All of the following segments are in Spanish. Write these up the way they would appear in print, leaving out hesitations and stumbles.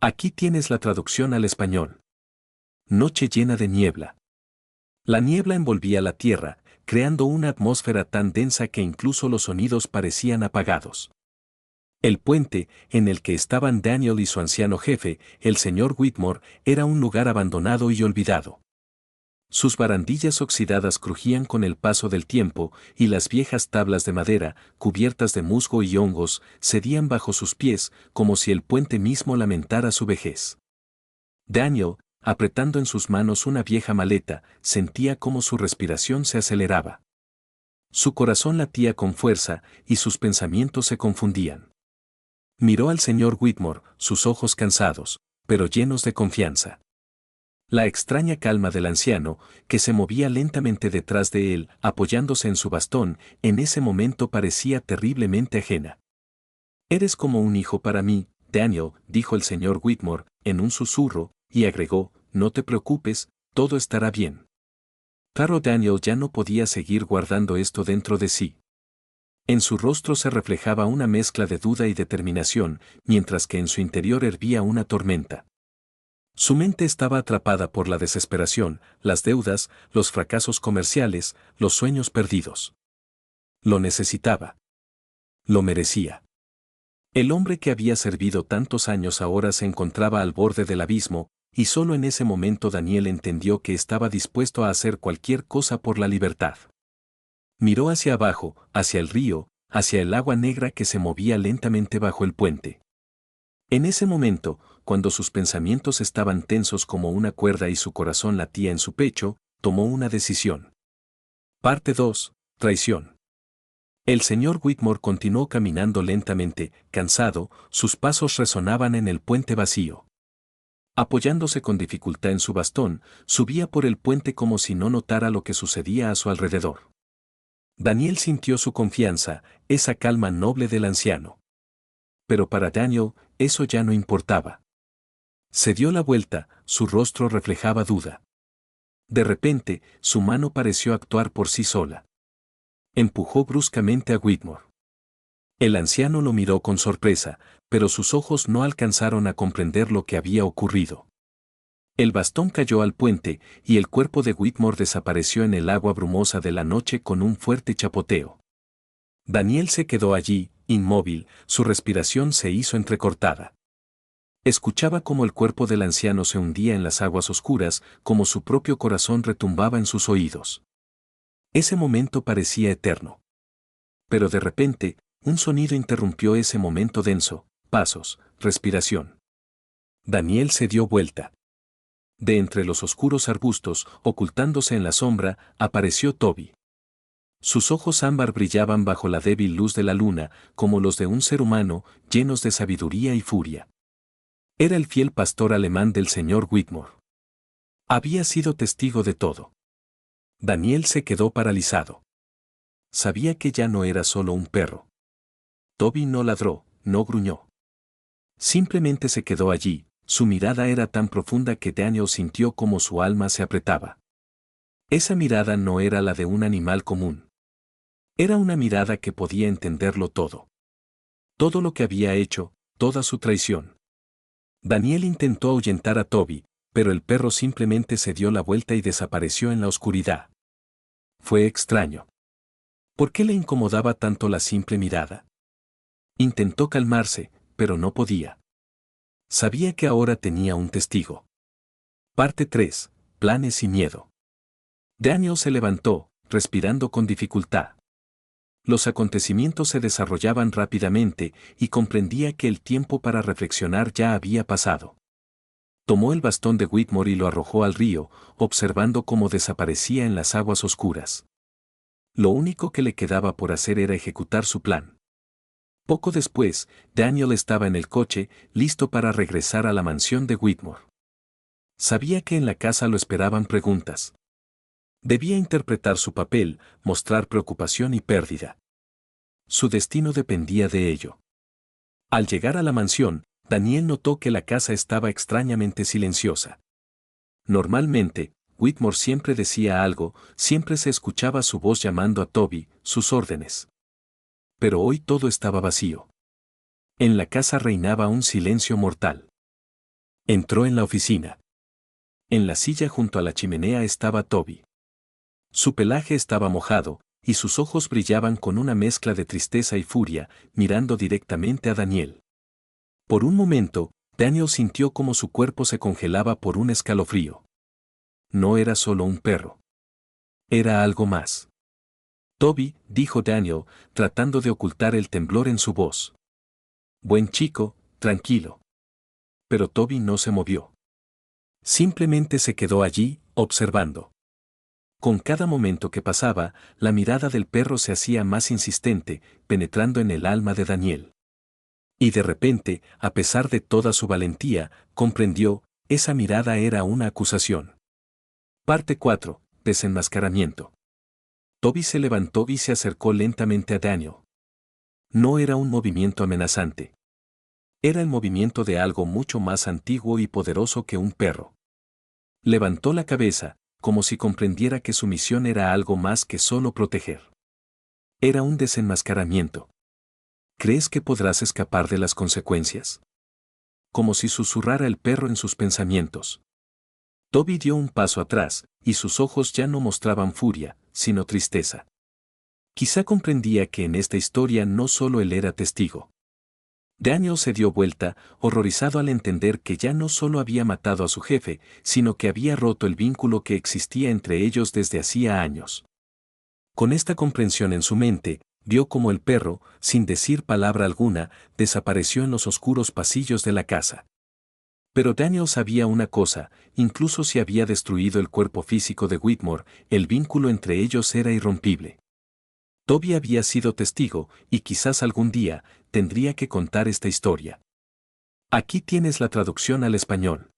Aquí tienes la traducción al español. Noche llena de niebla. La niebla envolvía la tierra, creando una atmósfera tan densa que incluso los sonidos parecían apagados. El puente, en el que estaban Daniel y su anciano jefe, el señor Whitmore, era un lugar abandonado y olvidado. Sus barandillas oxidadas crujían con el paso del tiempo, y las viejas tablas de madera, cubiertas de musgo y hongos, cedían bajo sus pies, como si el puente mismo lamentara su vejez. Daniel, apretando en sus manos una vieja maleta, sentía cómo su respiración se aceleraba. Su corazón latía con fuerza, y sus pensamientos se confundían. Miró al señor Whitmore, sus ojos cansados, pero llenos de confianza. La extraña calma del anciano, que se movía lentamente detrás de él, apoyándose en su bastón, en ese momento parecía terriblemente ajena. «Eres como un hijo para mí, Daniel», dijo el señor Whitmore, en un susurro, y agregó, «no te preocupes, todo estará bien». Claro, Daniel ya no podía seguir guardando esto dentro de sí. En su rostro se reflejaba una mezcla de duda y determinación, mientras que en su interior hervía una tormenta. Su mente estaba atrapada por la desesperación, las deudas, los fracasos comerciales, los sueños perdidos. Lo necesitaba. Lo merecía. El hombre que había servido tantos años ahora se encontraba al borde del abismo, y solo en ese momento Daniel entendió que estaba dispuesto a hacer cualquier cosa por la libertad. Miró hacia abajo, hacia el río, hacia el agua negra que se movía lentamente bajo el puente. En ese momento, cuando sus pensamientos estaban tensos como una cuerda y su corazón latía en su pecho, tomó una decisión. Parte 2. Traición. El señor Whitmore continuó caminando lentamente, cansado, sus pasos resonaban en el puente vacío. Apoyándose con dificultad en su bastón, subía por el puente como si no notara lo que sucedía a su alrededor. Daniel sintió su confianza, esa calma noble del anciano. Pero para Daniel, eso ya no importaba. Se dio la vuelta, su rostro reflejaba duda. De repente, su mano pareció actuar por sí sola. Empujó bruscamente a Whitmore. El anciano lo miró con sorpresa, pero sus ojos no alcanzaron a comprender lo que había ocurrido. El bastón cayó al puente, y el cuerpo de Whitmore desapareció en el agua brumosa de la noche con un fuerte chapoteo. Daniel se quedó allí, inmóvil, su respiración se hizo entrecortada. Escuchaba cómo el cuerpo del anciano se hundía en las aguas oscuras, como su propio corazón retumbaba en sus oídos. Ese momento parecía eterno. Pero de repente, un sonido interrumpió ese momento denso: pasos, respiración. Daniel se dio vuelta. De entre los oscuros arbustos, ocultándose en la sombra, apareció Toby. Sus ojos ámbar brillaban bajo la débil luz de la luna, como los de un ser humano, llenos de sabiduría y furia. Era el fiel pastor alemán del señor Whitmore. Había sido testigo de todo. Daniel se quedó paralizado. Sabía que ya no era solo un perro. Toby no ladró, no gruñó. Simplemente se quedó allí, su mirada era tan profunda que Daniel sintió como su alma se apretaba. Esa mirada no era la de un animal común. Era una mirada que podía entenderlo todo. Todo lo que había hecho, toda su traición. Daniel intentó ahuyentar a Toby, pero el perro simplemente se dio la vuelta y desapareció en la oscuridad. Fue extraño. ¿Por qué le incomodaba tanto la simple mirada? Intentó calmarse, pero no podía. Sabía que ahora tenía un testigo. Parte 3. Planes y miedo. Daniel se levantó, respirando con dificultad. Los acontecimientos se desarrollaban rápidamente y comprendía que el tiempo para reflexionar ya había pasado. Tomó el bastón de Whitmore y lo arrojó al río, observando cómo desaparecía en las aguas oscuras. Lo único que le quedaba por hacer era ejecutar su plan. Poco después, Daniel estaba en el coche, listo para regresar a la mansión de Whitmore. Sabía que en la casa lo esperaban preguntas. Debía interpretar su papel, mostrar preocupación y pérdida. Su destino dependía de ello. Al llegar a la mansión, Daniel notó que la casa estaba extrañamente silenciosa. Normalmente, Whitmore siempre decía algo, siempre se escuchaba su voz llamando a Toby, sus órdenes. Pero hoy todo estaba vacío. En la casa reinaba un silencio mortal. Entró en la oficina. En la silla junto a la chimenea estaba Toby. Su pelaje estaba mojado, y sus ojos brillaban con una mezcla de tristeza y furia, mirando directamente a Daniel. Por un momento, Daniel sintió como su cuerpo se congelaba por un escalofrío. No era solo un perro. Era algo más. Toby, dijo Daniel, tratando de ocultar el temblor en su voz. Buen chico, tranquilo. Pero Toby no se movió. Simplemente se quedó allí, observando. Con cada momento que pasaba, la mirada del perro se hacía más insistente, penetrando en el alma de Daniel. Y de repente, a pesar de toda su valentía, comprendió, esa mirada era una acusación. Parte 4. Desenmascaramiento. Toby se levantó y se acercó lentamente a Daniel. No era un movimiento amenazante. Era el movimiento de algo mucho más antiguo y poderoso que un perro. Levantó la cabeza, como si comprendiera que su misión era algo más que solo proteger. Era un desenmascaramiento. ¿Crees que podrás escapar de las consecuencias? Como si susurrara el perro en sus pensamientos. Toby dio un paso atrás, y sus ojos ya no mostraban furia, sino tristeza. Quizá comprendía que en esta historia no solo él era testigo. Daniel se dio vuelta, horrorizado al entender que ya no solo había matado a su jefe, sino que había roto el vínculo que existía entre ellos desde hacía años. Con esta comprensión en su mente, vio como el perro, sin decir palabra alguna, desapareció en los oscuros pasillos de la casa. Pero Daniel sabía una cosa, incluso si había destruido el cuerpo físico de Whitmore, el vínculo entre ellos era irrompible. Toby había sido testigo, y quizás algún día, tendría que contar esta historia. Aquí tienes la traducción al español.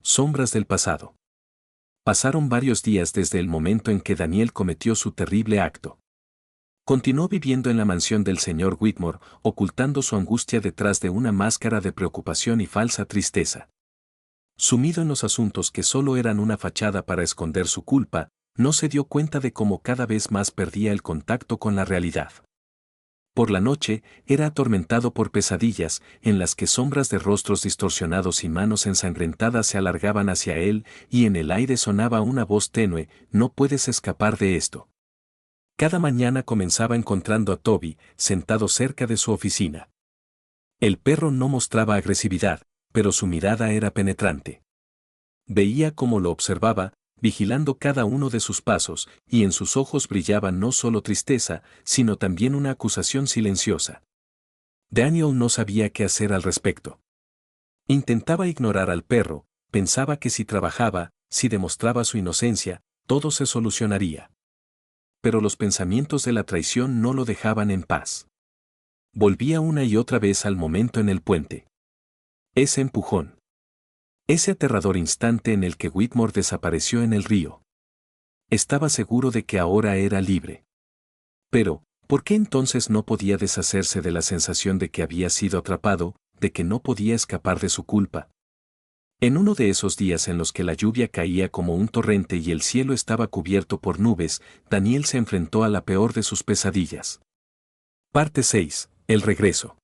Sombras del pasado. Pasaron varios días desde el momento en que Daniel cometió su terrible acto. Continuó viviendo en la mansión del señor Whitmore, ocultando su angustia detrás de una máscara de preocupación y falsa tristeza. Sumido en los asuntos que solo eran una fachada para esconder su culpa, no se dio cuenta de cómo cada vez más perdía el contacto con la realidad. Por la noche, era atormentado por pesadillas, en las que sombras de rostros distorsionados y manos ensangrentadas se alargaban hacia él, y en el aire sonaba una voz tenue, no puedes escapar de esto. Cada mañana comenzaba encontrando a Toby, sentado cerca de su oficina. El perro no mostraba agresividad, pero su mirada era penetrante. Veía cómo lo observaba, vigilando cada uno de sus pasos, y en sus ojos brillaba no solo tristeza, sino también una acusación silenciosa. Daniel no sabía qué hacer al respecto. Intentaba ignorar al perro, pensaba que si trabajaba, si demostraba su inocencia, todo se solucionaría. Pero los pensamientos de la traición no lo dejaban en paz. Volvía una y otra vez al momento en el puente. Ese empujón. Ese aterrador instante en el que Whitmore desapareció en el río. Estaba seguro de que ahora era libre. Pero, ¿por qué entonces no podía deshacerse de la sensación de que había sido atrapado, de que no podía escapar de su culpa? En uno de esos días en los que la lluvia caía como un torrente y el cielo estaba cubierto por nubes, Daniel se enfrentó a la peor de sus pesadillas. Parte 6. El regreso.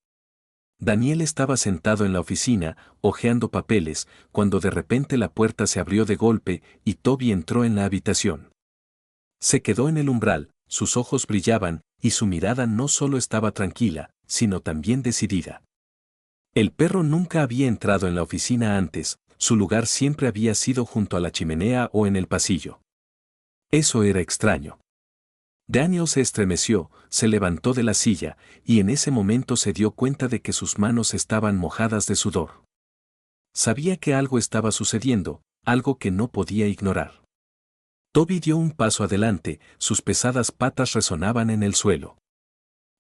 Daniel estaba sentado en la oficina, hojeando papeles, cuando de repente la puerta se abrió de golpe y Toby entró en la habitación. Se quedó en el umbral, sus ojos brillaban, y su mirada no solo estaba tranquila, sino también decidida. El perro nunca había entrado en la oficina antes, su lugar siempre había sido junto a la chimenea o en el pasillo. Eso era extraño. Daniel se estremeció, se levantó de la silla, y en ese momento se dio cuenta de que sus manos estaban mojadas de sudor. Sabía que algo estaba sucediendo, algo que no podía ignorar. Toby dio un paso adelante, sus pesadas patas resonaban en el suelo.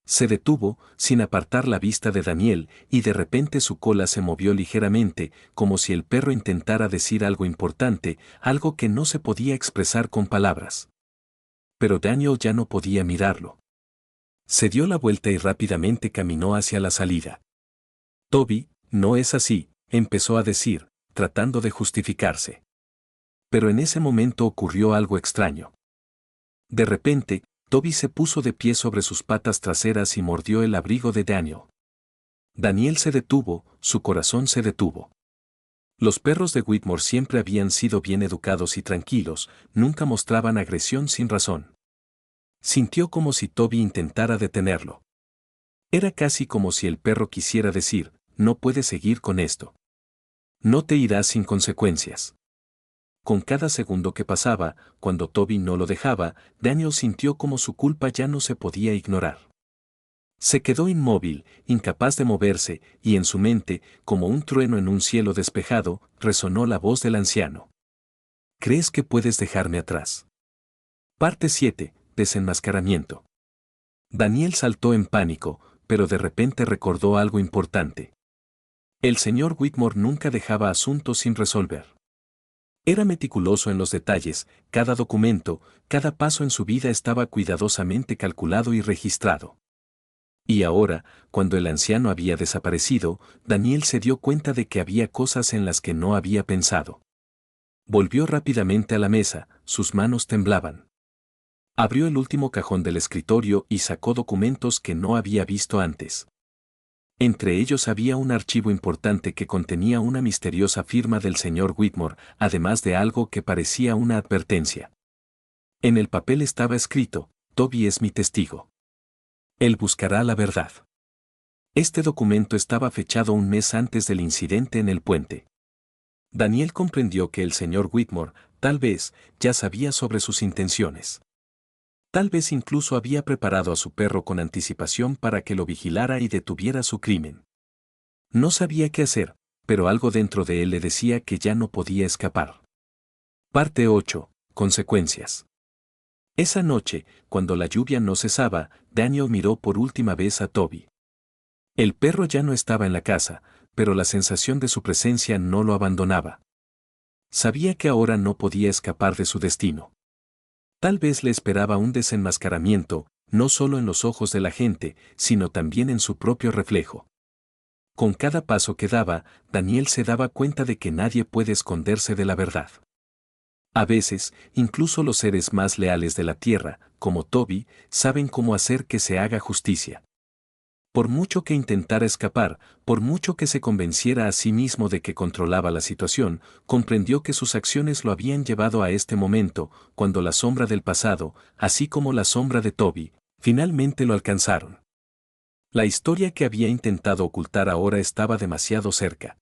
Se detuvo, sin apartar la vista de Daniel, y de repente su cola se movió ligeramente, como si el perro intentara decir algo importante, algo que no se podía expresar con palabras. Pero Daniel ya no podía mirarlo. Se dio la vuelta y rápidamente caminó hacia la salida. Toby, no es así, empezó a decir, tratando de justificarse. Pero en ese momento ocurrió algo extraño. De repente, Toby se puso de pie sobre sus patas traseras y mordió el abrigo de Daniel. Daniel se detuvo, su corazón se detuvo. Los perros de Whitmore siempre habían sido bien educados y tranquilos, nunca mostraban agresión sin razón. Sintió como si Toby intentara detenerlo. Era casi como si el perro quisiera decir, no puedes seguir con esto. No te irás sin consecuencias. Con cada segundo que pasaba, cuando Toby no lo dejaba, Daniel sintió como su culpa ya no se podía ignorar. Se quedó inmóvil, incapaz de moverse, y en su mente, como un trueno en un cielo despejado, resonó la voz del anciano. ¿Crees que puedes dejarme atrás? Parte 7. Desenmascaramiento. Daniel saltó en pánico, pero de repente recordó algo importante. El señor Whitmore nunca dejaba asuntos sin resolver. Era meticuloso en los detalles, cada documento, cada paso en su vida estaba cuidadosamente calculado y registrado. Y ahora, cuando el anciano había desaparecido, Daniel se dio cuenta de que había cosas en las que no había pensado. Volvió rápidamente a la mesa, sus manos temblaban. Abrió el último cajón del escritorio y sacó documentos que no había visto antes. Entre ellos había un archivo importante que contenía una misteriosa firma del señor Whitmore, además de algo que parecía una advertencia. En el papel estaba escrito, Toby es mi testigo. Él buscará la verdad. Este documento estaba fechado un mes antes del incidente en el puente. Daniel comprendió que el señor Whitmore, tal vez, ya sabía sobre sus intenciones. Tal vez incluso había preparado a su perro con anticipación para que lo vigilara y detuviera su crimen. No sabía qué hacer, pero algo dentro de él le decía que ya no podía escapar. Parte 8. Consecuencias. Esa noche, cuando la lluvia no cesaba, Daniel miró por última vez a Toby. El perro ya no estaba en la casa, pero la sensación de su presencia no lo abandonaba. Sabía que ahora no podía escapar de su destino. Tal vez le esperaba un desenmascaramiento, no solo en los ojos de la gente, sino también en su propio reflejo. Con cada paso que daba, Daniel se daba cuenta de que nadie puede esconderse de la verdad. A veces, incluso los seres más leales de la tierra, como Toby, saben cómo hacer que se haga justicia. Por mucho que intentara escapar, por mucho que se convenciera a sí mismo de que controlaba la situación, comprendió que sus acciones lo habían llevado a este momento, cuando la sombra del pasado, así como la sombra de Toby, finalmente lo alcanzaron. La historia que había intentado ocultar ahora estaba demasiado cerca.